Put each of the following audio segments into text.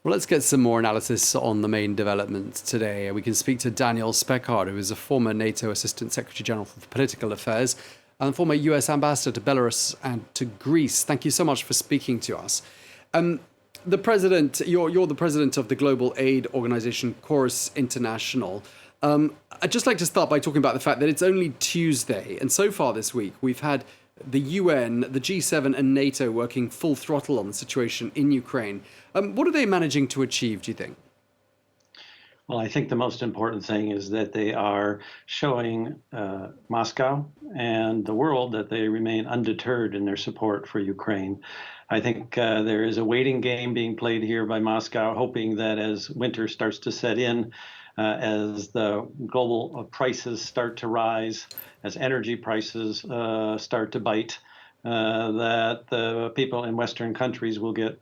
Well, let's get some more analysis on the main developments today. We can speak to Daniel Speckhard, who is a former NATO Assistant Secretary General for Political Affairs and former US Ambassador to Belarus and to Greece. Thank you so much for speaking to us. The president, you're the president of the global aid organization Corus International. I'd just like to start by talking about the fact that it's only Tuesday, and so far this week we've had the UN, the G7 and NATO working full throttle on the situation in Ukraine. What are they managing to achieve, do you think? Well, I think the most important thing is that they are showing Moscow and the world that they remain undeterred in their support for Ukraine. I think there is a waiting game being played here by Moscow, hoping that as winter starts to set in, as the global prices start to rise, as energy prices start to bite, that the people in Western countries will get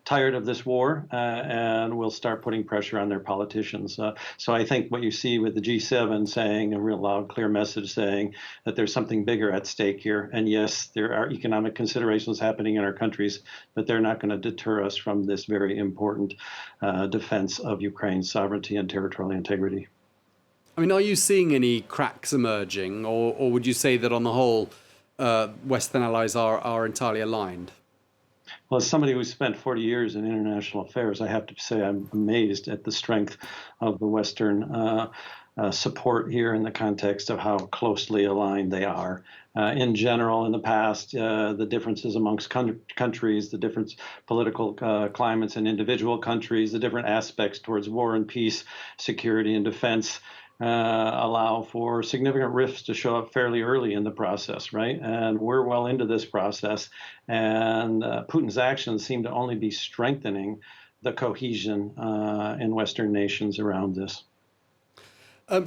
tired of this war and will start putting pressure on their politicians. So I think what you see with the G7 saying a real loud, clear message saying that there's something bigger at stake here. And yes, there are economic considerations happening in our countries, but they're not going to deter us from this very important defense of Ukraine's sovereignty and territorial integrity. I mean, are you seeing any cracks emerging, or would you say that on the whole, Western allies are entirely aligned? Well, as somebody who spent 40 years in international affairs, I have to say I'm amazed at the strength of the Western support here in the context of how closely aligned they are. In general, in the past, the differences amongst countries, the different political climates in individual countries, the different aspects towards war and peace, security and defense, allow for significant rifts to show up fairly early in the process, right? And we're well into this process, and Putin's actions seem to only be strengthening the cohesion in Western nations around this.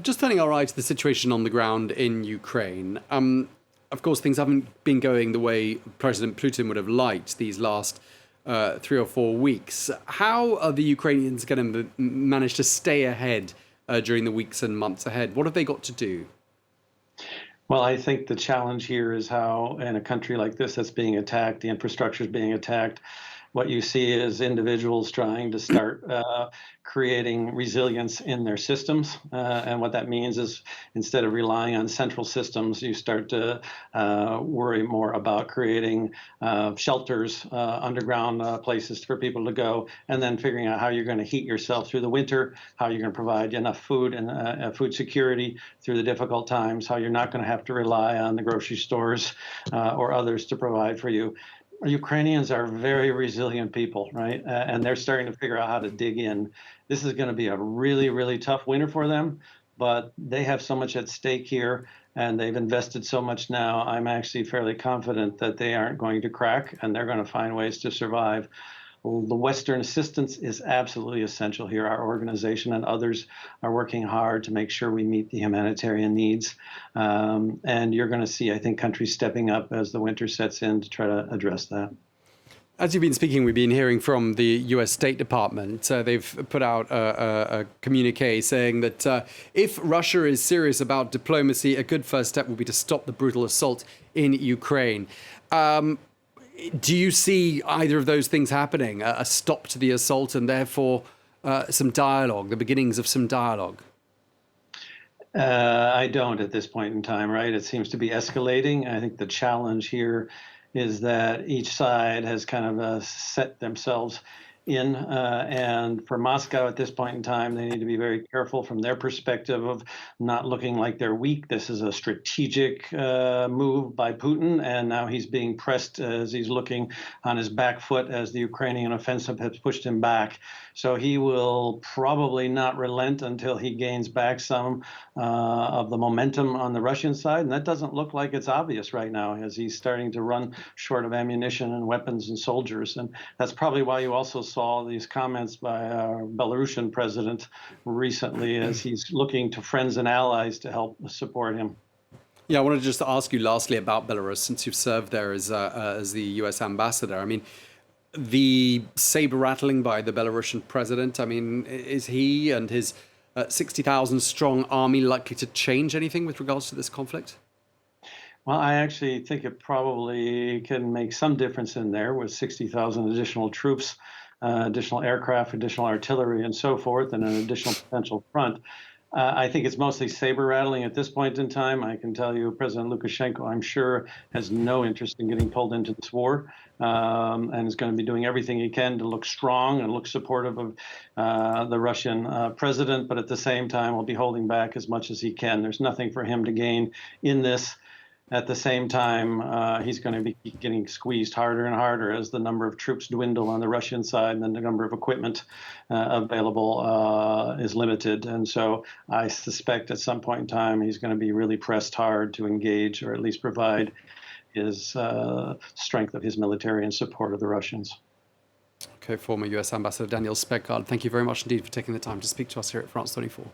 Just turning our eye to the situation on the ground in Ukraine. Of course, things haven't been going the way President Putin would have liked these last 3 or 4 weeks. How are the Ukrainians going to manage to stay ahead during the weeks and months ahead? What have they got to do? Well, I think the challenge here is how, in a country like this that's being attacked, the infrastructure is being attacked, what you see is individuals trying to start creating resilience in their systems. And what that means is instead of relying on central systems, you start to worry more about creating shelters, underground places for people to go, and then figuring out how you're going to heat yourself through the winter, how you're going to provide enough food and food security through the difficult times, how you're not going to have to rely on the grocery stores or others to provide for you. Ukrainians are very resilient people, right? And they're starting to figure out how to dig in. This is going to be a really, really tough winter for them, but they have so much at stake here, and they've invested so much now. I'm actually fairly confident that they aren't going to crack, and they're going to find ways to survive. The Western assistance is absolutely essential here. Our organization and others are working hard to make sure we meet the humanitarian needs. And you're going to see, I think, countries stepping up as the winter sets in to try to address that. As you've been speaking, we've been hearing from the US State Department. They've put out a communique saying that if Russia is serious about diplomacy, a good first step will be to stop the brutal assault in Ukraine. Do you see either of those things happening, a stop to the assault and therefore some dialogue, the beginnings of some dialogue? I don't at this point in time, right? It seems to be escalating. I think the challenge here is that each side has kind of set themselves in. And for Moscow at this point in time, they need to be very careful from their perspective of not looking like they're weak. This is a strategic move by Putin, and now he's being pressed as he's looking on his back foot as the Ukrainian offensive has pushed him back. So he will probably not relent until he gains back some of the momentum on the Russian side. And that doesn't look like it's obvious right now as he's starting to run short of ammunition and weapons and soldiers. And that's probably why you also saw these comments by our Belarusian president recently as he's looking to friends and allies to help support him. Yeah, I wanted to just ask you lastly about Belarus, since you've served there as the US ambassador. I mean, the saber rattling by the Belarusian president, I mean, is he and his 60,000 strong army likely to change anything with regards to this conflict? Well, I actually think it probably can make some difference in there with 60,000 additional troops additional aircraft, additional artillery, and so forth, and an additional potential front. I think it's mostly saber rattling at this point in time. I can tell you, President Lukashenko, I'm sure, has no interest in getting pulled into this war, and is going to be doing everything he can to look strong and look supportive of the Russian president, but at the same time will be holding back as much as he can. There's nothing for him to gain in this. At the same time, he's going to be getting squeezed harder and harder as the number of troops dwindle on the Russian side, and then the number of equipment available is limited. And so I suspect at some point in time, he's going to be really pressed hard to engage, or at least provide his strength of his military in support of the Russians. Okay, former US Ambassador Daniel Speckhard, thank you very much indeed for taking the time to speak to us here at France 24.